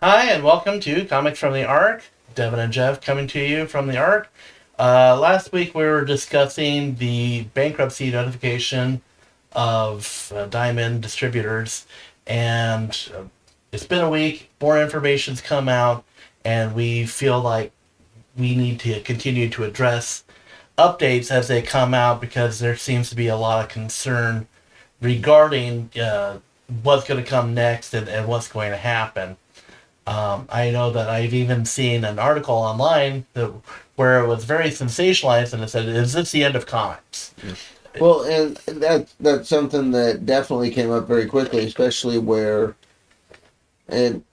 Hi, and welcome to Comics from the Ark. Devin and Jeff coming to you from the Ark. Last week we were discussing the bankruptcy notification of Diamond Distributors, and it's been a week. More information's come out, and we feel like we need to continue to address updates as they come out because there seems to be a lot of concern regarding what's going to come next and what's going to happen. I know that I've even seen an article online where it was very sensationalized and it said, "Is this the end of comics?" Well, and that's something that definitely came up very quickly, especially where, and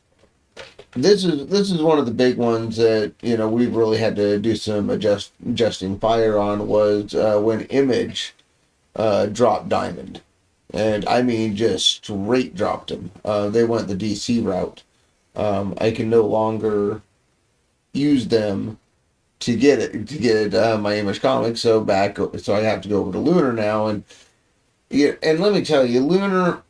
this is one of the big ones that we've really had to do some adjusting fire on was when Image dropped Diamond, and I mean just straight dropped him. They went the DC route. I can no longer use them to get my Image comics, so I have to go over to Lunar now, and yeah, and let me tell you, Lunar,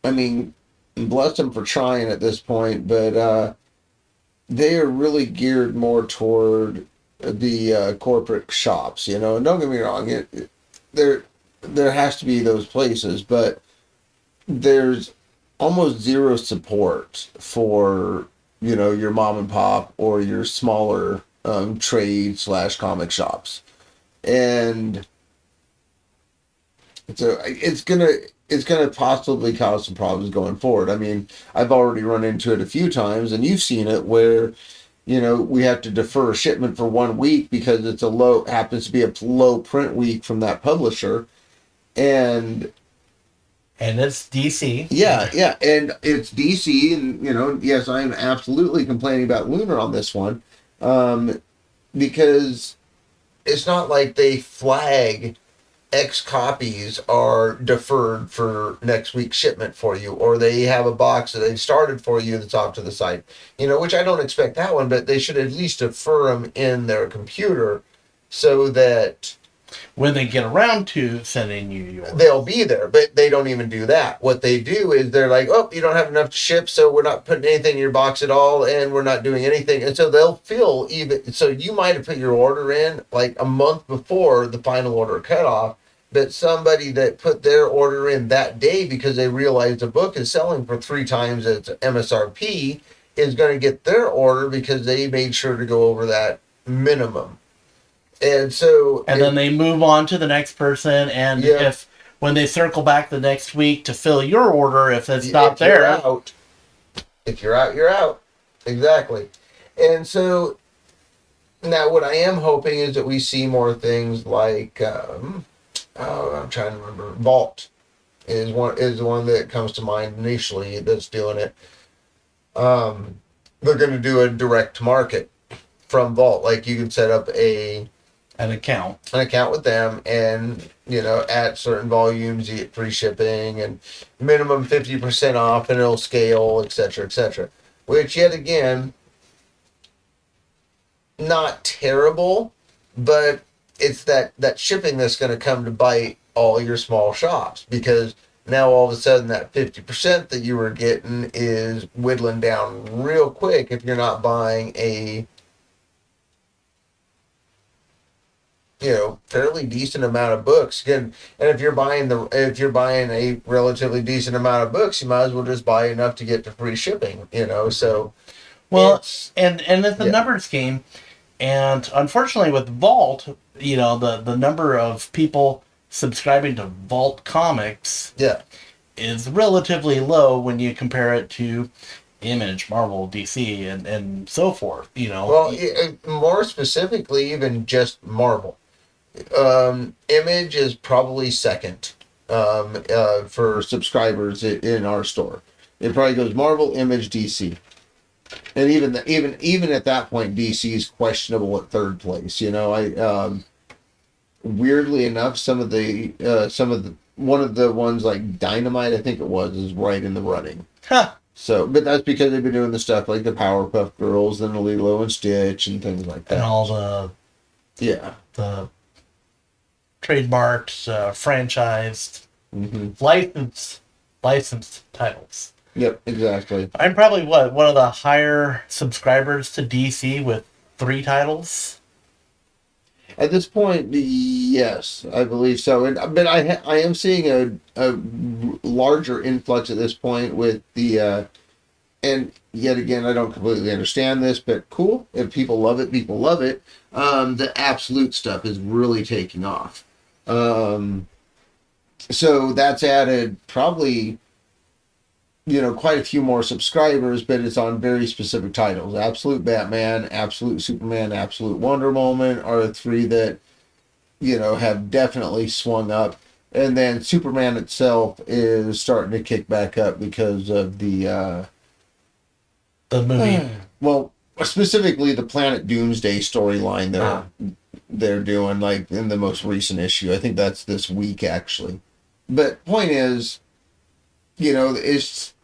I mean, bless them for trying at this point, but they are really geared more toward the corporate shops, And don't get me wrong, there has to be those places, but there's almost zero support for your mom and pop or your smaller trade slash comic shops, and so it's gonna possibly cause some problems going forward. I mean, I've already run into it a few times, and you've seen it where we have to defer a shipment for 1 week because it's happens to be a low print week from that publisher, and And it's DC. yeah, and it's DC, and yes, I am absolutely complaining about Lunar on this one, um, because it's not like they flag X copies are deferred for next week's shipment for you, or they have a box that they've started for you that's off to the side. Which I don't expect that one, but they should at least defer them in their computer so that When they get around to sending you yours, they'll be there. But they don't even do that. What they do is they're like, oh, you don't have enough to ship, so we're not putting anything in your box at all, and we're not doing anything. And so they'll fill even. So you might have put your order in like a month before the final order cutoff, but somebody that put their order in that day because they realized the book is selling for 3 times its MSRP is going to get their order because they made sure to go over that minimum. And so, and then they move on to the next person. And yeah, if when they circle back the next week to fill your order, if it's not if you're there, out, if you're out, you're out. Exactly. And so now, what I am hoping is that we see more things like, oh, I'm trying to remember. Vault is the one that comes to mind initially that's doing it. They're going to do a direct market from Vault. Like you can set up an account. an account with them, and at certain volumes you get free shipping and minimum 50% off, and it'll scale, etc., etc. Which yet again, not terrible, but it's that shipping that's going to come to bite all your small shops, because now all of a sudden that 50% that you were getting is whittling down real quick if you're not buying a fairly decent amount of books. Again, and if you're buying a relatively decent amount of books, you might as well just buy enough to get to free shipping. So Well, it's and it's a yeah, numbers game. And unfortunately, with Vault, the number of people subscribing to Vault Comics yeah. is relatively low when you compare it to Image, Marvel, DC, and so forth. Well, more specifically, even just Marvel. Image is probably second for subscribers in our store. It probably goes Marvel, Image, DC, and even at that point, DC is questionable at third place. I weirdly enough, some of the one of the ones like Dynamite, I think it was, is right in the running. Huh. So, but that's because they've been doing the stuff like the Powerpuff Girls and the Lilo and Stitch and things like And that. all the Yeah. the trademarked, franchised, Mm-hmm. licensed titles. Yep, exactly. I'm probably one of the higher subscribers to DC with 3 titles. At this point, yes, I believe so. And but I am seeing a larger influx at this point with the and yet again, I don't completely understand this, but cool. If people love it, people love it. The absolute stuff is really taking off. Um, so that's added probably, quite a few more subscribers, but it's on very specific titles. Absolute Batman, Absolute Superman, Absolute Wonder Woman are the three that, have definitely swung up. And then Superman itself is starting to kick back up because of The movie. well, specifically the Planet Doomsday storyline they're doing, like in the most recent issue. I think that's this week actually. But point is, it's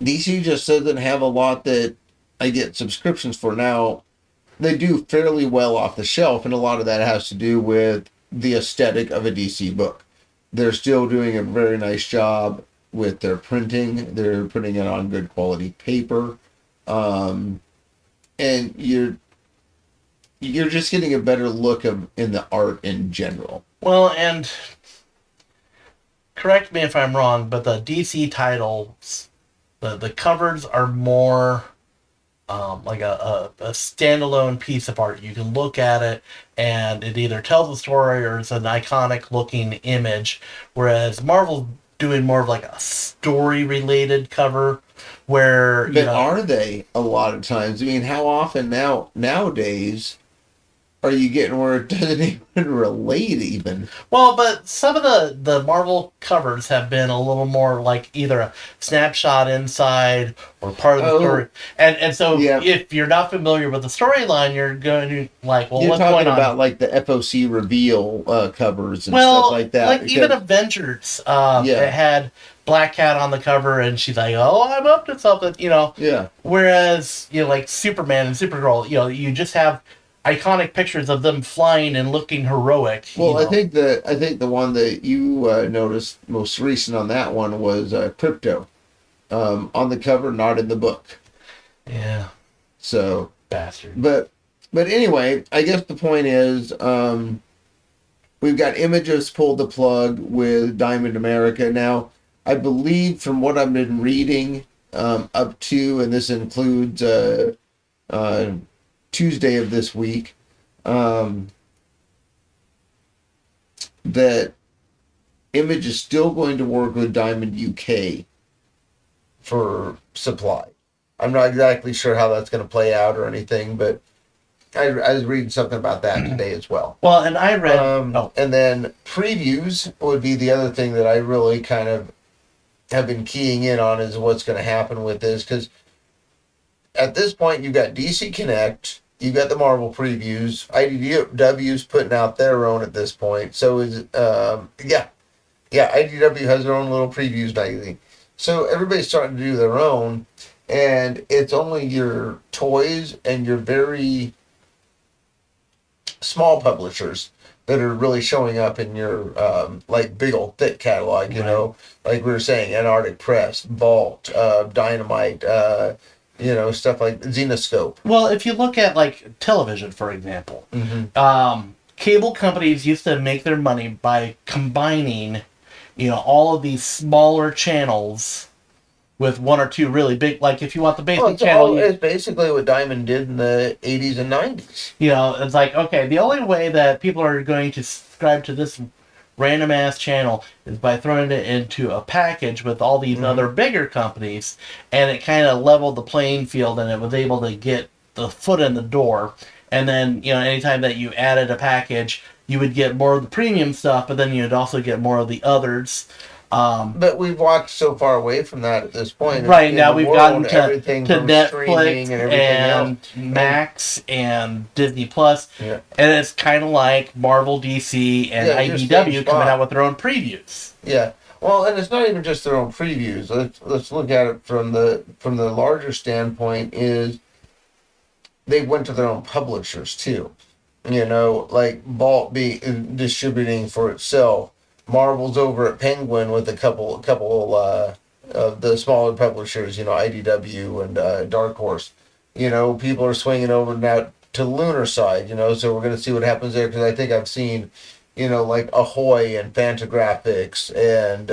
DC just doesn't have a lot that I get subscriptions for now. They do fairly well off the shelf, and a lot of that has to do with the aesthetic of a DC book. They're still doing a very nice job with their printing. They're putting it on good quality paper, and you're just getting a better look in the art in general. Well, and correct me if I'm wrong, but the DC titles, the covers are more like a standalone piece of art. You can look at it and it either tells a story or it's an iconic looking image, whereas Marvel's doing more of like a story related cover where But are they a lot of times? I mean, how often nowadays are you getting where it doesn't even relate even? well, but some of the Marvel covers have been a little more like either a snapshot inside or part of the story. And so Yeah. if you're not familiar with the storyline, you're going to like, well, You're what's talking going on? about like the FOC reveal covers and Well, stuff like that. like even because- Avengers, Yeah. it had Black Cat on the cover, and she's like, "Oh, I'm up to something," Yeah. Whereas like Superman and Supergirl, you just have iconic pictures of them flying and looking heroic. Well, I think the one that you noticed most recent on that one was Crypto, on the cover, not in the book. Yeah, So, bastard. but anyway, I guess the point is, we've got Images pulled the plug with Diamond America. Now, I believe from what I've been reading, up to, and this includes Tuesday of this week, that Image is still going to work with Diamond UK for supply. I'm not exactly sure how that's going to play out or anything, but I was reading something about that today as well. Well, and I read. And then previews would be the other thing that I really kind of have been keying in on is what's going to happen with this, because at this point you've got DC Connect, you've got the Marvel previews, IDW's putting out their own at this point. So is IDW has their own little previews magazine. So everybody's starting to do their own, and it's only your toys and your very small publishers that are really showing up in your like big old thick catalog, like we were saying, Antarctic Press, Vault, Dynamite, stuff like Xenoscope. Well, if you look at like television, for example, cable companies used to make their money by combining, all of these smaller channels with one or two really big. Like if you want the basic channel, it's basically what Diamond did in the 80s and 90s. It's like, okay, the only way that people are going to subscribe to this random ass channel is by throwing it into a package with all these other bigger companies, and it kind of leveled the playing field, and it was able to get the foot in the door. And then, anytime that you added a package, you would get more of the premium stuff, but then you'd also get more of the others. But we've walked so far away from that at this point. Right, now we've gotten to Netflix and Max and Disney Plus, and it's kind of like Marvel, DC, and IDW coming out with their own previews. Yeah, well, and it's not even just their own previews. Let's look at it from the larger standpoint. Is they went to their own publishers too. Like Vault distributing for itself. Marvel's over at Penguin with a couple of the smaller publishers, IDW and Dark Horse. People are swinging over now to the lunar side. So we're going to see what happens there, because I think I've seen, like Ahoy and Fantagraphics and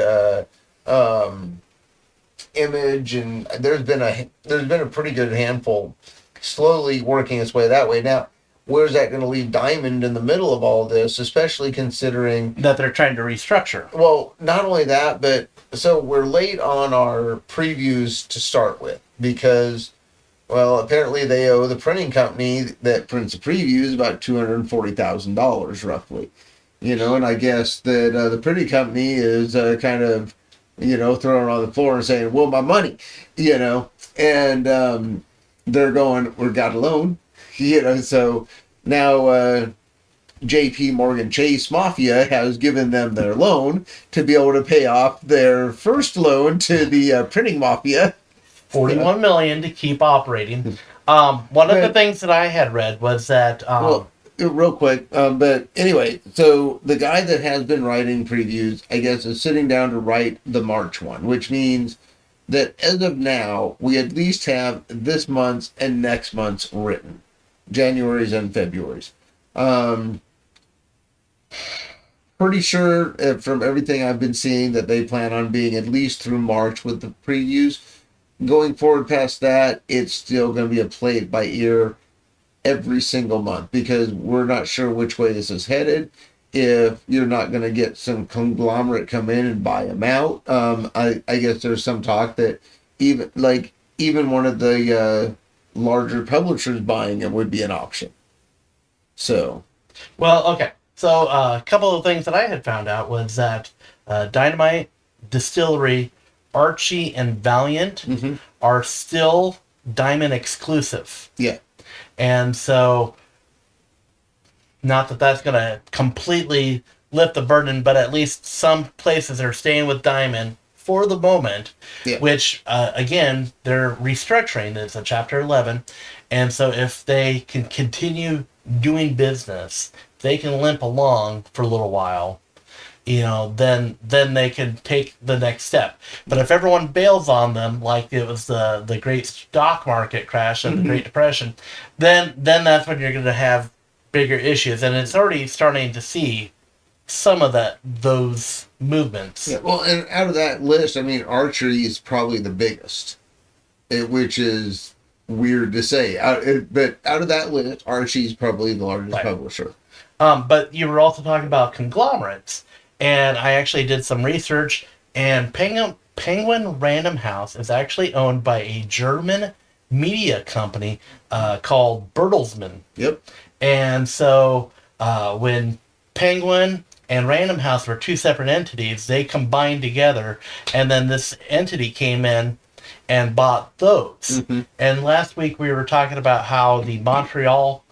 Image, and there's been a pretty good handful slowly working its way that way. Now, where's that going to leave Diamond in the middle of all this, especially considering that they're trying to restructure. well, not only that, but so we're late on our previews to start with, because, well, apparently they owe the printing company that prints the previews about $240,000 roughly. And I guess that the printing company is kind of, throwing on the floor and saying, "Well, my money," and they're going, "We got a loan," So now. JP Morgan Chase Mafia has given them their loan to be able to pay off their first loan to the printing mafia. 41 million to keep operating. One of the things that I had read was that Well, real quick, but anyway, so the guy that has been writing previews, I guess, is sitting down to write the March one, which means that as of now, we at least have this month's and next month's written, January's and February's. Pretty sure from everything I've been seeing that they plan on being at least through March with the previews. Going forward past that, it's still going to be a play it by ear every single month, because we're not sure which way this is headed. If you're not going to get some conglomerate come in and buy them out, I guess there's some talk that even one of the larger publishers buying it would be an option. So, well, okay. So a couple of things that I had found out was that Dynamite, Distillery, Archie, and Valiant are still Diamond exclusive. Yeah. And so, not that that's going to completely lift the burden, but at least some places are staying with Diamond for the moment, which, again, they're restructuring. It's a Chapter 11. And so if they can continue doing business, they can limp along for a little while, then they can take the next step. But if everyone bails on them, like it was the great stock market crash of the Great Depression, then that's when you're going to have bigger issues. And it's already starting to see some of those movements. Yeah, well, and out of that list, I mean, archery is probably the biggest, which is weird to say. But out of that list, Archie is probably the largest publisher. But you were also talking about conglomerates, and I actually did some research, and Penguin Random House is actually owned by a German media company called Bertelsmann. Yep. And so when Penguin and Random House were two separate entities, they combined together, and then this entity came in and bought those. And last week we were talking about how the Montreal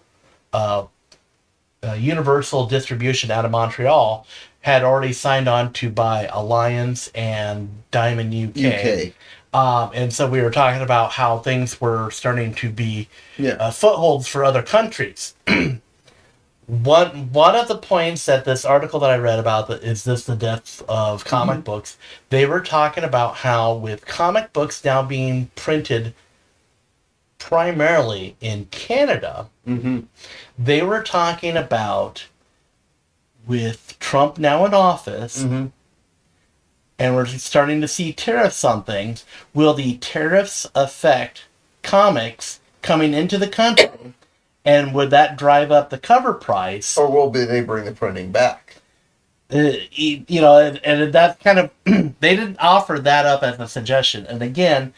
Universal Distribution out of Montreal had already signed on to buy Alliance and Diamond UK. And so we were talking about how things were starting to be footholds for other countries. One of the points that this article that I read about, is this the death of comic books? They were talking about how with comic books now being printed primarily in Canada, they were talking about, with Trump now in office, and we're starting to see tariffs on things, will the tariffs affect comics coming into the country? And would that drive up the cover price? Or will they bring the printing back? And that's kind of, they didn't offer that up as a suggestion. And again,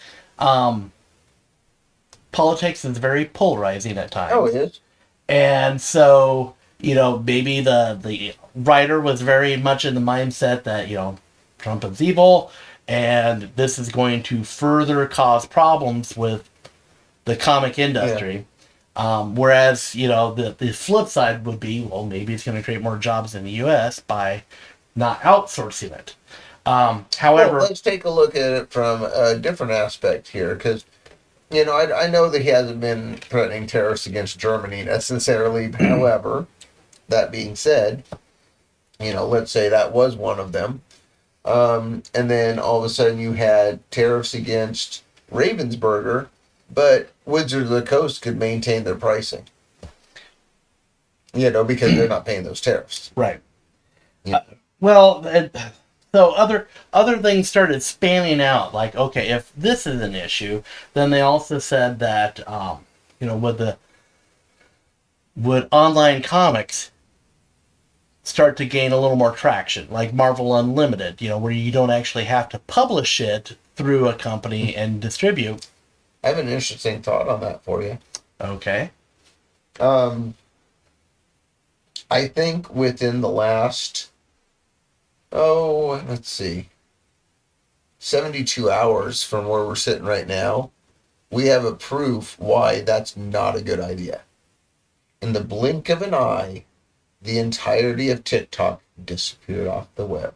politics is very polarizing at times. Oh, it is. And so, maybe the writer was very much in the mindset that, Trump is evil, and this is going to further cause problems with the comic industry. Whereas, the flip side would be, well, maybe it's going to create more jobs in the U.S. by not outsourcing it. However, let's take a look at it from a different aspect here, because, I know that he hasn't been threatening tariffs against Germany necessarily. However, that being said, let's say that was one of them. And then all of a sudden you had tariffs against Ravensburger, but Wizards of the Coast could maintain their pricing. Because they're not paying those tariffs. Right. Yeah. Well, so other things started spanning out. Like, okay, if this is an issue, then they also said that would online comics start to gain a little more traction, like Marvel Unlimited, where you don't actually have to publish it through a company and distribute. I have an interesting thought on that for you. Okay. Um, I think within the last, let's see, 72 hours from where we're sitting right now, we have a proof why that's not a good idea. In the blink of an eye, the entirety of TikTok disappeared off the web.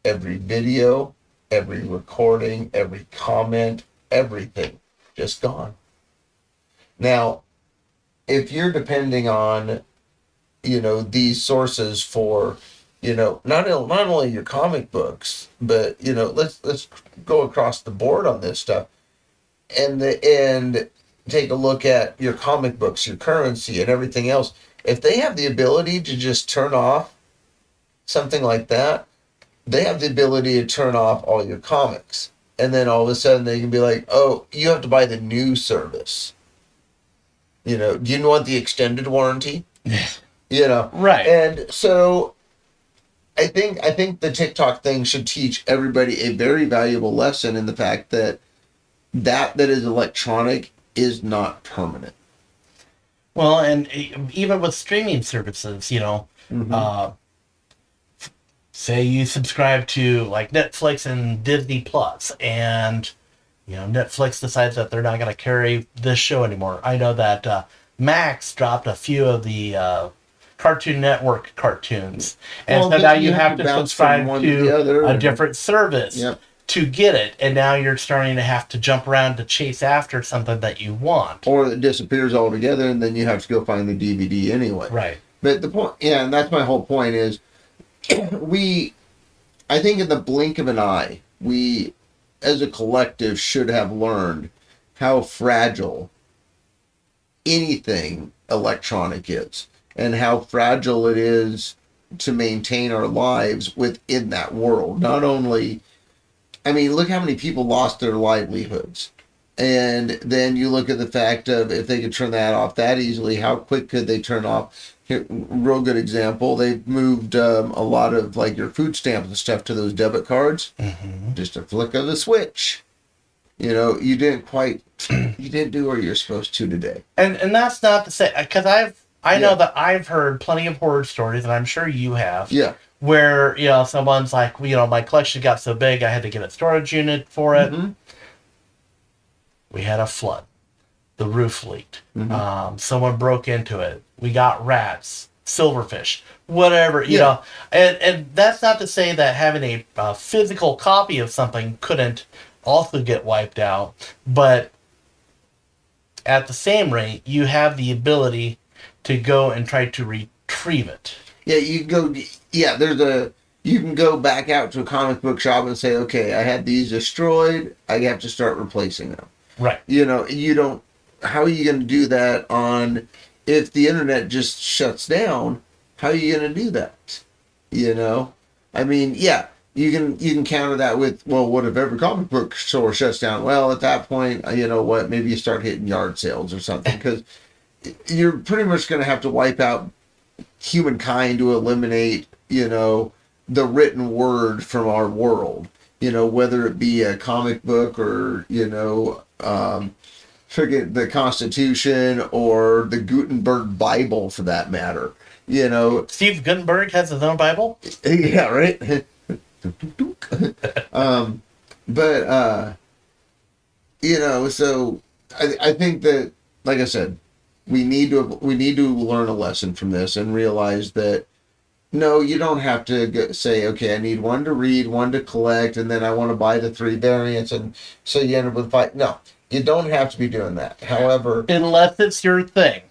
Every video, every recording, every comment, everything just gone. Now, if you're depending on, these sources for, not only your comic books, but let's go across the board on this stuff, and take a look at your comic books, your currency, and everything else. If they have the ability to just turn off something like that, they have the ability to turn off all your comics. And then all of a sudden they can be like, oh, you have to buy the new service. Do you want the extended warranty? Right. And so I think the TikTok thing should teach everybody a very valuable lesson in the fact that is electronic is not permanent. Well, and even with streaming services, Mm-hmm. say you subscribe to like Netflix and Disney Plus, and Netflix decides that they're not going to carry this show anymore. I know that Max dropped a few of the Cartoon Network cartoons, and Well, so now then you you have have to to bounce from subscribe one to the to other. a different service Yep. to get it, and now you're starting to have to jump around to chase after something that you want. Or it disappears altogether, and then you have to go find the DVD anyway. Right. But the point, yeah, and that's my whole point is, I think in the blink of an eye, we, as a collective, should have learned how fragile anything electronic is, and how fragile it is to maintain our lives within that world. Not only, I mean, look how many people lost their livelihoods. And then you look at the fact of if they could turn that off that easily, how quick could they turn off? Here, real good example. They've moved a lot of like your food stamps and stuff to those debit cards. Mm-hmm. Just a flick of the switch. You didn't do what you're supposed to today. And that's not to say, because I know that I've heard plenty of horror stories, and I'm sure you have. Yeah. Where someone's like, my collection got so big, I had to get a storage unit for it. Mm-hmm. We had a flood. The roof leaked. Mm-hmm. Someone broke into it. We got rats, silverfish, whatever, Yeah. And that's not to say that having a physical copy of something couldn't also get wiped out. But at the same rate, you have the ability to go and try to retrieve it. Yeah, you can go. Yeah, you can go back out to a comic book shop and say, okay, I had these destroyed. I have to start replacing them. Right. You don't. How are you going to do that if the internet just shuts down? How are you going to do that? I mean, yeah, you can counter that with, well, what if every comic book store shuts down? Well, at that point, you know what? Maybe you start hitting yard sales or something, because you're pretty much going to have to wipe out humankind to eliminate, the written word from our world. Whether it be a comic book or, forget the Constitution or the Gutenberg Bible for that matter. Steve Gutenberg has his own Bible? Yeah, right. But so I think that, like I said, we need to learn a lesson from this and realize that no, you don't have to say, okay, I need one to read, one to collect, and then I want to buy the 3 variants, and so you end up with 5. No, you don't have to be doing that. However, unless it's your thing.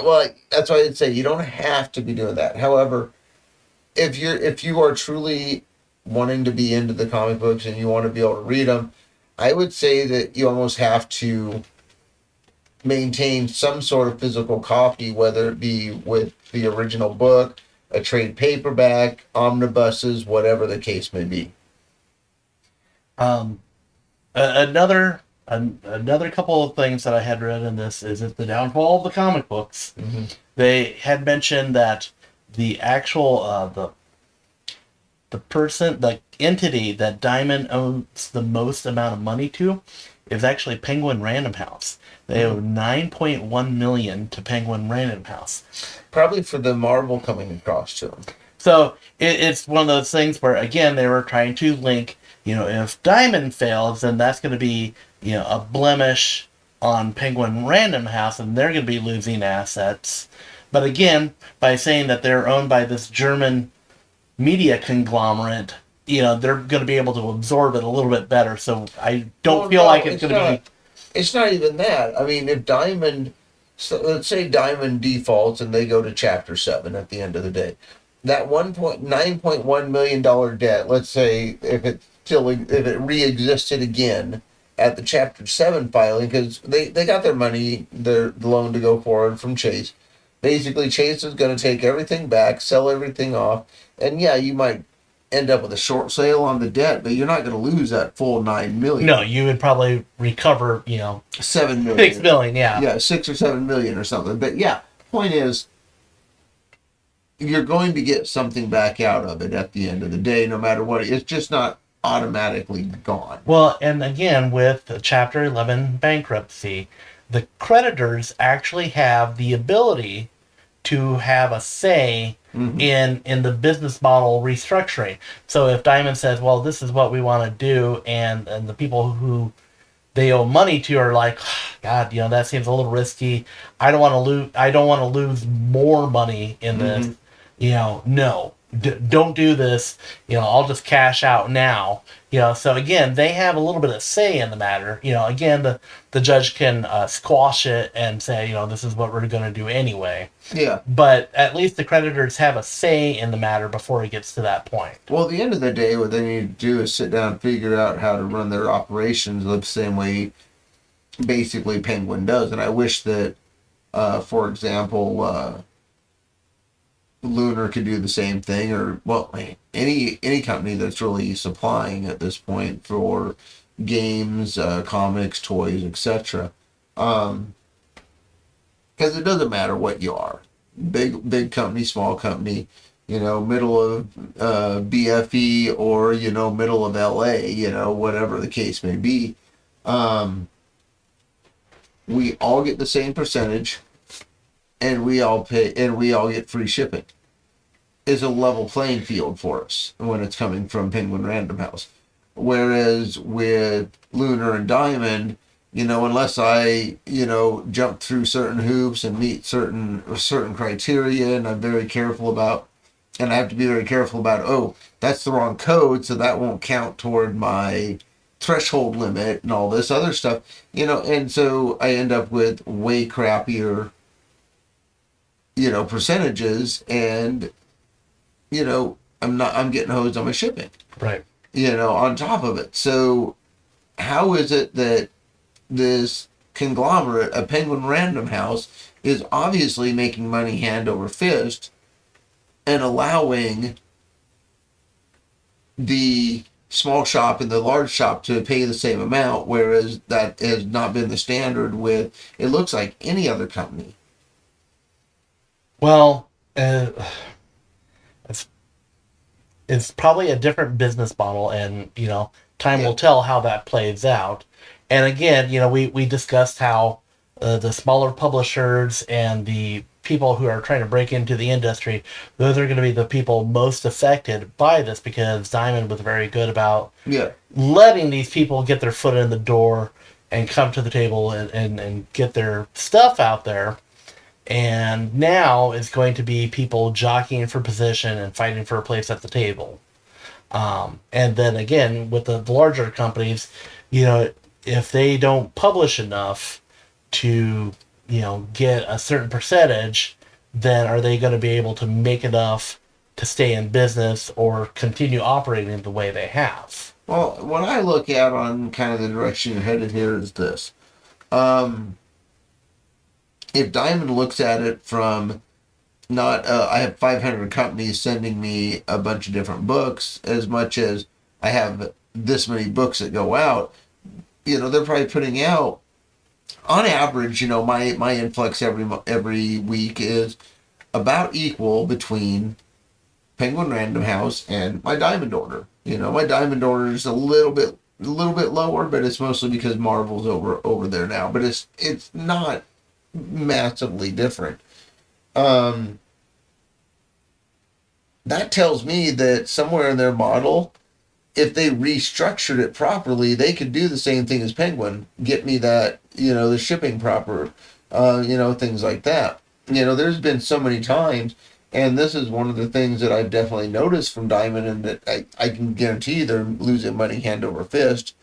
Well, that's why I'd say you don't have to be doing that. However, if you are truly wanting to be into the comic books and you want to be able to read them, I would say that you almost have to maintain some sort of physical copy, whether it be with the original book, a trade paperback, omnibuses, whatever the case may be. Um, another couple of things that I had read in this is that the downfall of the comic books. Mm-hmm. They had mentioned that the actual the entity that Diamond owes the most amount of money to is actually Penguin Random House. They owe 9.1 million to Penguin Random House. Probably for the Marvel coming across to them. So it's one of those things where, again, they were trying to link, if Diamond fails, then that's going to be, a blemish on Penguin Random House, and they're going to be losing assets. But again, by saying that they're owned by this German media conglomerate, they're going to be able to absorb it a little bit better. So I don't feel like it's going to be. It's not even that. I mean, if Diamond, so let's say Diamond defaults and they go to Chapter 7 at the end of the day, that $9.1 million debt, let's say if it re-existed again at the Chapter 7 filing, because they got their money, their loan to go forward from Chase. Basically, Chase is going to take everything back, sell everything off, and yeah, you might end up with a short sale on the debt, but you're not going to lose that full $9 million. No, you would probably recover, $7 million. $6 million, yeah. Yeah, 6 or 7 million or something. But yeah, point is, you're going to get something back out of it at the end of the day, no matter what. It's just not automatically gone. Well, and again, with Chapter 11 bankruptcy, the creditors actually have the ability to have a say in the business model restructuring. So if Diamond says, well, this is what we want to do, and the people who they owe money to are like, God, that seems a little risky. I don't want to lose more money in this. No, don't do this. I'll just cash out now. So again, they have a little bit of say in the matter. Again, the judge can squash it and say, this is what we're going to do anyway. Yeah. But at least the creditors have a say in the matter before it gets to that point. Well, at the end of the day, what they need to do is sit down and figure out how to run their operations the same way basically Penguin does. And I wish that, for example, Lunar could do the same thing, or any company that's really supplying at this point for games, comics, toys, etc. Because it doesn't matter what you are, big company, small company, middle of BFE or middle of LA, whatever the case may be. We all get the same percentage, and we all pay, and we all get free shipping. Is a level playing field for us when it's coming from Penguin Random House. Whereas with Lunar and Diamond, unless I, jump through certain hoops and meet certain criteria, and I'm very careful about, and I have to be very careful about, that's the wrong code, so that won't count toward my threshold limit and all this other stuff, and so I end up with way crappier, percentages, and I'm getting hosed on my shipping. Right. On top of it. So how is it that this conglomerate, a Penguin Random House, is obviously making money hand over fist and allowing the small shop and the large shop to pay the same amount, whereas that has not been the standard with, it looks like, any other company? Well, it's probably a different business model, and time will tell how that plays out. And again, we discussed how the smaller publishers and the people who are trying to break into the industry, those are going to be the people most affected by this, because Diamond was very good about letting these people get their foot in the door and come to the table and get their stuff out there. And now it's going to be people jockeying for position and fighting for a place at the table. And then again, with the larger companies, if they don't publish enough to, get a certain percentage, then are they going to be able to make enough to stay in business or continue operating the way they have. Well, what I look at on kind of the direction you're headed here is this. Um, if Diamond looks at it from not, I have 500 companies sending me a bunch of different books, as much as I have this many books that go out, they're probably putting out, on average, my influx every week is about equal between Penguin Random House and my Diamond order. My Diamond order is a little bit lower, but it's mostly because Marvel's over there now. But it's not massively different. Um, that tells me that somewhere in their model, if they restructured it properly, they could do the same thing as Penguin. Get me that, the shipping proper, things like that. There's been so many times, and this is one of the things that I've definitely noticed from Diamond, and that I can guarantee they're losing money hand over fist.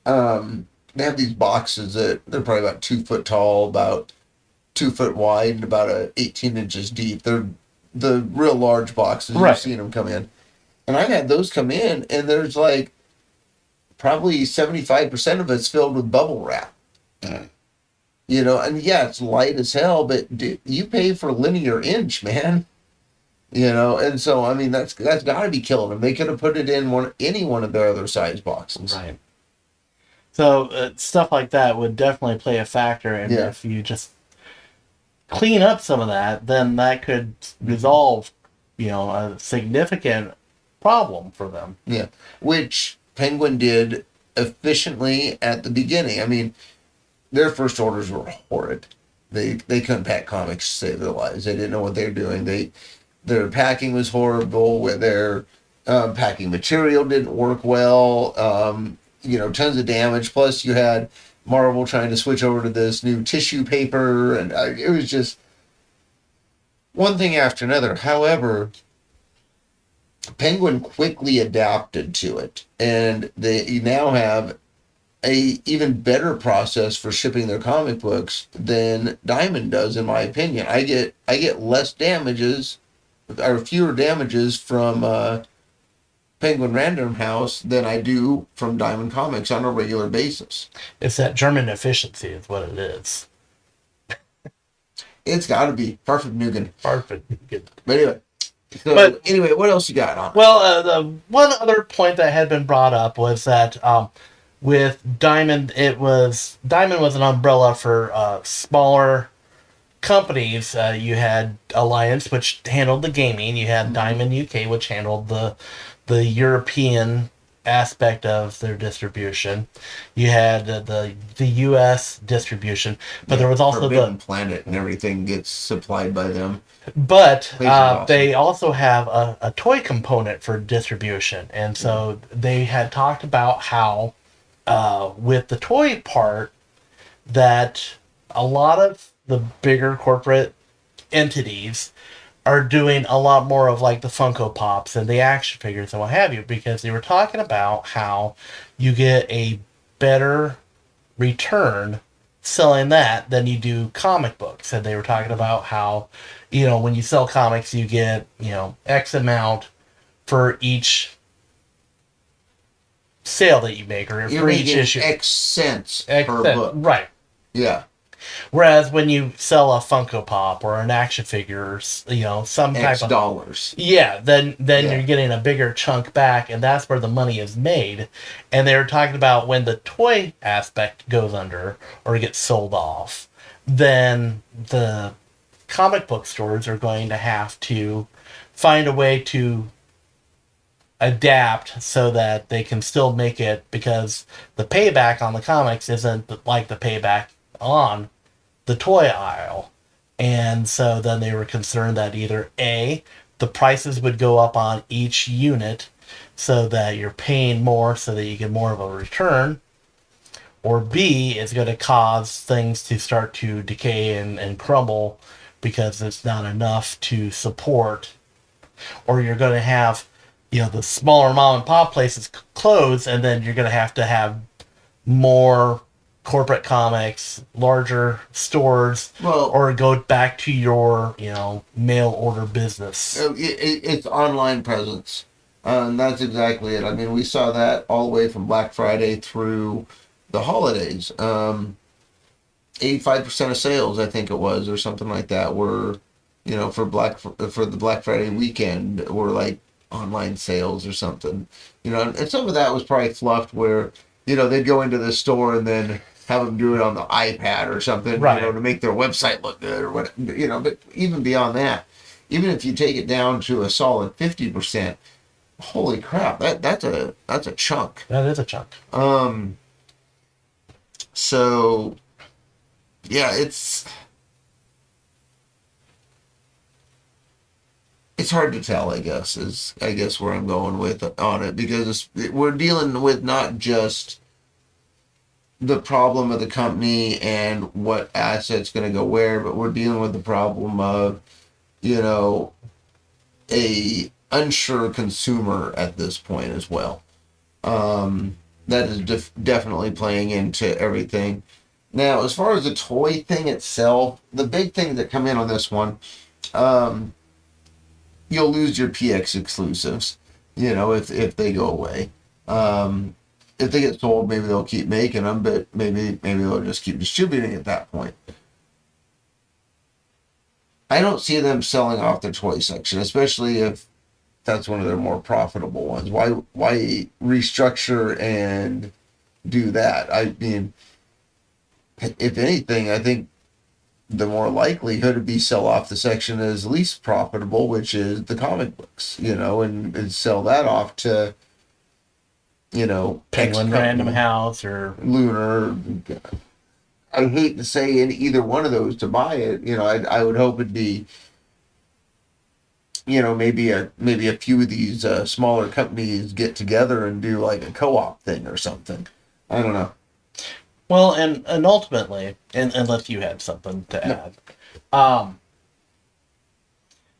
They have these boxes that they're probably about 2 foot tall, about 2 foot wide, and about 18 inches deep. They're the real large boxes. Right. You've seen them come in. And I've had those come in, and there's like probably 75% of it's filled with bubble wrap. And yeah, it's light as hell, but you pay for linear inch, man. And so I mean that's got to be killing them. They could have put it in any one of their other size boxes. Right. So stuff like that would definitely play a factor, and Yeah. if you just clean up some of that, then that could resolve, a significant problem for them. Yeah, which Penguin did efficiently at the beginning. I mean, their first orders were horrid. They couldn't pack comics to save their lives. They didn't know what they were doing. Their packing was horrible. Their packing material didn't work well. Tons of damage. Plus, you had Marvel trying to switch over to this new tissue paper, and it was just one thing after another. However, Penguin quickly adapted to it, and they now have a even better process for shipping their comic books than Diamond does, in my opinion. I get less damages, or fewer damages from Penguin Random House than I do from Diamond Comics on a regular basis. It's that German efficiency is what it is. It's got to be perfect Nugan. Perfect. But anyway. So, anyway, what else you got on it? Well, the one other point that had been brought up was that with Diamond, Diamond was an umbrella for smaller companies. You had Alliance, which handled the gaming. You had Diamond UK, which handled the European aspect of their distribution. You had the U.S. distribution, but there was also Forbidden Planet and everything gets supplied by them. But Awesome. they also have a toy component for distribution, and so they had talked about how with the toy part that a lot of the bigger corporate entities are doing a lot more of like the Funko Pops and the action figures and what have you, because they were talking about how you get a better return selling that than you do comic books. And they were talking about how, when you sell comics, you get, X amount for each sale that you make, or You're for each making issue. X cents X per cent- book. Right. Yeah. Whereas when you sell a Funko Pop or an action figure, or, some X type of dollars. yeah, then Yeah. you're getting a bigger chunk back, and that's where the money is made. And they were talking about when the toy aspect goes under or gets sold off, then the comic book stores are going to have to find a way to adapt so that they can still make it, because the payback on the comics isn't like the payback on the toy aisle. And so then they were concerned that either A, the prices would go up on each unit so that you're paying more so that you get more of a return, or B, it's going to cause things to start to decay and crumble because it's not enough to support, or you're going to have, the smaller mom and pop places close, and then you're going to have more corporate comics, larger stores, Well, or go back to your, mail order business. it's online presence. And that's exactly it. I mean, we saw that all the way from Black Friday through the holidays. 85% of sales, I think it was, or something like that, were, for the Black Friday weekend, were like online sales or something. And some of that was probably fluffed where, they'd go into the store and then have them do it on the iPad or something, Right. to make their website look good or what, but even beyond that, even if you take it down to a solid 50%, holy crap, that's a chunk. That is a chunk. So yeah, it's hard to tell, I guess where I'm going with on it, because we're dealing with not just the problem of the company and what assets going to go where, but we're dealing with the problem of, a unsure consumer at this point as well. That is definitely playing into everything. Now, as far as the toy thing itself, the big things that come in on this one, um, you'll lose your PX exclusives, if they go away. If they get sold, maybe they'll keep making them, but maybe they'll just keep distributing at that point. I don't see them selling off their toy section, especially if that's one of their more profitable ones. Why restructure and do that? I mean, if anything, I think the more likelihood to be sell off the section that is least profitable, which is the comic books, and sell that off to, Penguin Random House or Lunar. I hate to say in either one of those to buy it. I would hope it'd be, maybe a few of these smaller companies get together and do like a co-op thing or something. I don't know. Well, and ultimately, and unless you had something to add,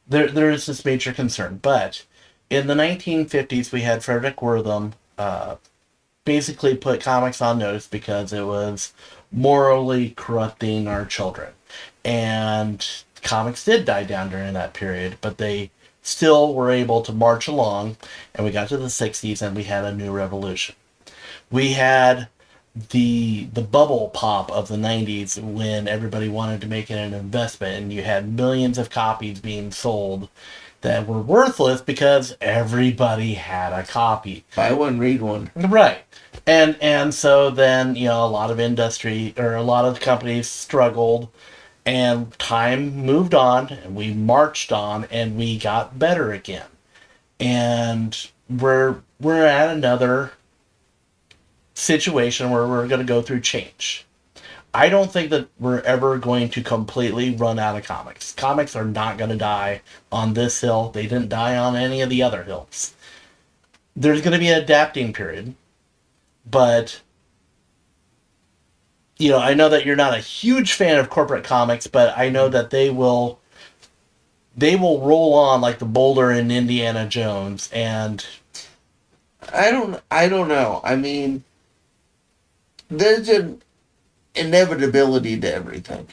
there is this major concern. But in the 1950s, we had Frederick Wortham basically put comics on notice because it was morally corrupting our children. And comics did die down during that period, but they still were able to march along. And we got to the 60s and we had a new revolution. We had the bubble pop of the 90s when everybody wanted to make it an investment, and you had millions of copies being sold that were worthless because everybody had a copy. Buy one, read one. Right. And so then, a lot of industry or a lot of companies struggled, and time moved on and we marched on and we got better again. And we're at another situation where we're going to go through change. I don't think that we're ever going to completely run out of comics. Comics are not going to die on this hill. They didn't die on any of the other hills. There's going to be an adapting period, but I know that you're not a huge fan of corporate comics, but I know that they will roll on like the Boulder in Indiana Jones. And I don't know. I mean, there's an inevitability to everything.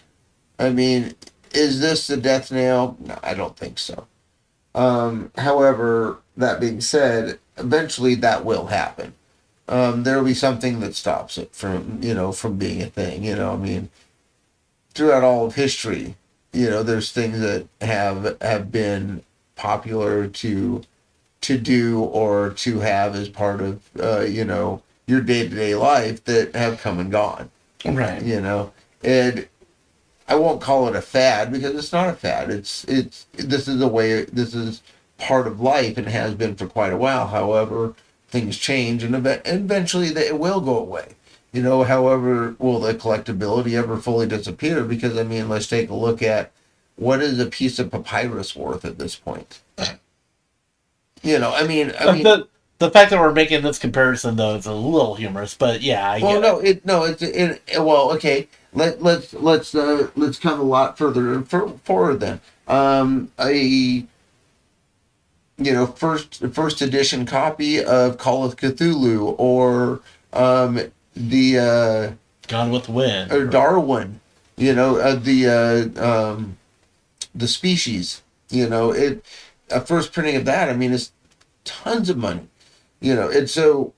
I mean, is this the death nail? No, I don't think so. However, that being said, eventually that will happen. There will be something that stops it from being a thing. I mean, throughout all of history, there's things that have been popular to do or to have as part of your day-to-day life that have come and gone. right. And I won't call it a fad because it's not a fad. This is part of life and has been for quite a while. However, things change and eventually it will go away. However, will the collectability ever fully disappear? Because I mean, let's take a look at what is a piece of papyrus worth at this point. I mean, the fact that we're making this comparison though is a little humorous, but yeah, I get it. Well, okay. Let's come a lot further forward then. A first edition copy of Call of Cthulhu or the Gone with the Wind. or Darwin, the Species. A first printing of that, I mean, is tons of money. And so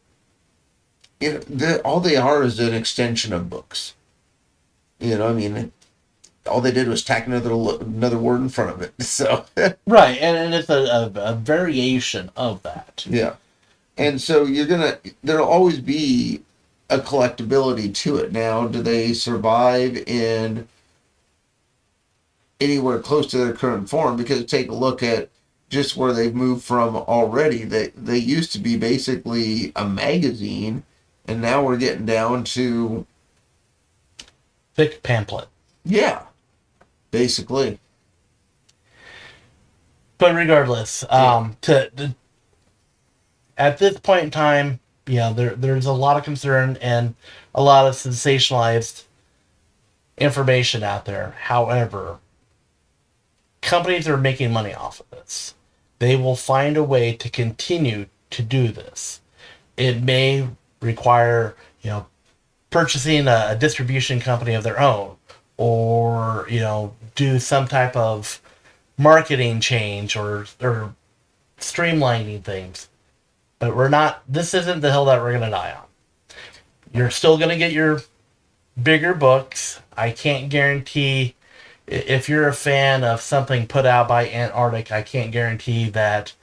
all they are is an extension of books. I mean, all they did was tack another word in front of it. So right, and it's a variation of that. yeah, and so there'll always be a collectability to it. Now, do they survive in anywhere close to their current form? Because take a look at just where they've moved from already. They used to be basically a magazine, and now we're getting down to thick pamphlet. Yeah, basically. But regardless, at this point in time, there's a lot of concern and a lot of sensationalized information out there. However, companies are making money off of this. They will find a way to continue to do this. It may require, purchasing a distribution company of their own, or do some type of marketing change or streamlining things. But this isn't the hill that we're going to die on. You're still going to get your bigger books. I can't guarantee, if you're a fan of something put out by Antarctic, I can't guarantee that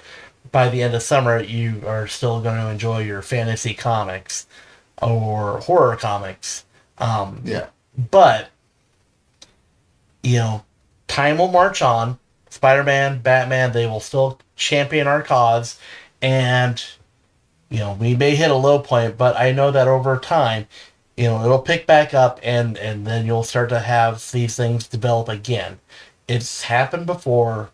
by the end of summer you are still going to enjoy your fantasy comics or horror comics. Yeah. But, time will march on. Spider-Man, Batman, they will still champion our cause. And, we may hit a low point, but I know that over time, it'll pick back up, and then you'll start to have these things develop again. It's happened before,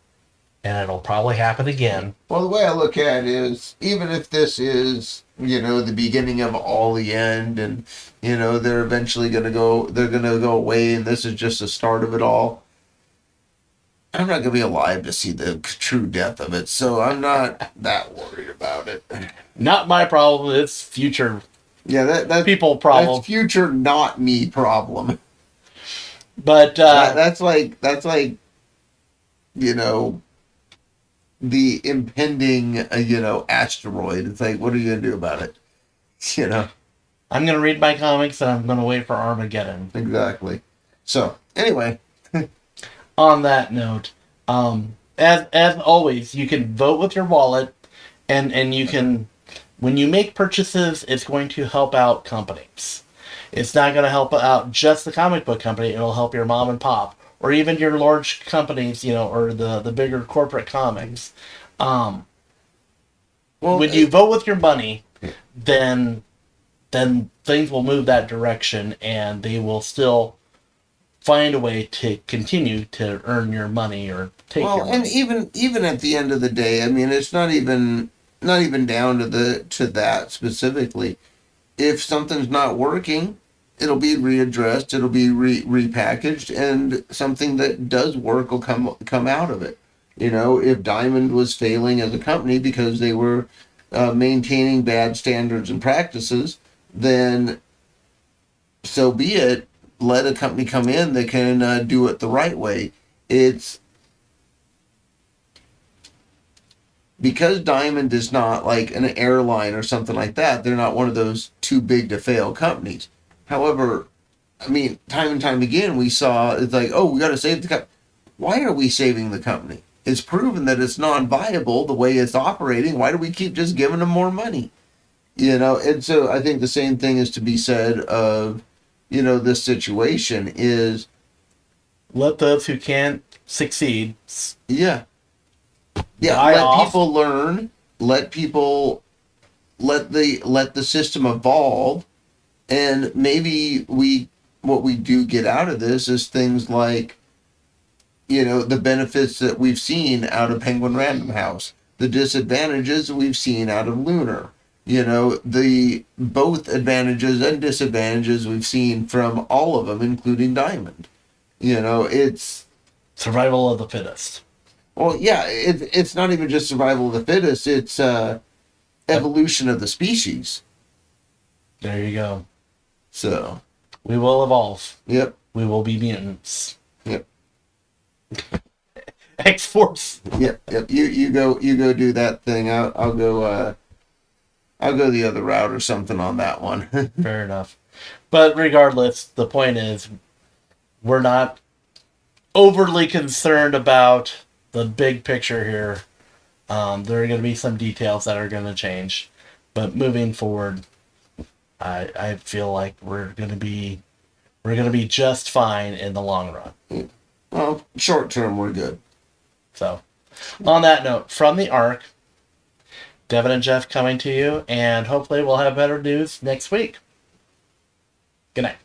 and it'll probably happen again. Well, the way I look at it is, even if this is, the beginning of all the end, and, they're eventually going to go away, and this is just the start of it all, I'm not going to be alive to see the true death of it, so I'm not that worried about it. Not my problem. It's future. Yeah, that's people problem. That's future, not me problem. But that's like the impending asteroid. It's like, what are you gonna do about it? I'm gonna read my comics and I'm gonna wait for Armageddon. Exactly. So anyway, on that note, as always, you can vote with your wallet, and you can, when you make purchases, it's going to help out companies. It's not going to help out just the comic book company. It'll help your mom and pop, or even your large companies, or the bigger corporate comics. When you vote with your money, then things will move that direction, and they will still find a way to continue to earn your money or take your money. And even at the end of the day, I mean, it's not even down to that specifically. If something's not working, it'll be readdressed, it'll be repackaged, and something that does work will come out of it. If Diamond was failing as a company because they were maintaining bad standards and practices, then so be it. Let a company come in that can do it the right way. It's because Diamond is not like an airline or something like that. They're not one of those too big to fail companies. However, I mean, time and time again, we saw it's like, oh, we got to save the company. Why are we saving the company? It's proven that it's non-viable the way it's operating. Why do we keep just giving them more money? And so I think the same thing is to be said of, this situation is, let those who can't succeed. Yeah. People learn. Let the system evolve, and maybe what we do get out of this is things like, the benefits that we've seen out of Penguin Random House, the disadvantages we've seen out of Lunar. The both advantages and disadvantages we've seen from all of them, including Diamond. It's survival of the fittest. Well, yeah, it's not even just survival of the fittest. It's evolution of the species. There you go. So, We will evolve. Yep. We will be mutants. Yep. X Force. Yep. Yep. You go do that thing. I'll go the other route or something on that one. Fair enough. But regardless, the point is, we're not overly concerned about the big picture here. There are going to be some details that are going to change, but moving forward, I feel like we're going to be just fine in the long run. Well, short term, we're good. So, on that note, from the Ark, Devin and Jeff coming to you, and hopefully we'll have better news next week. Good night.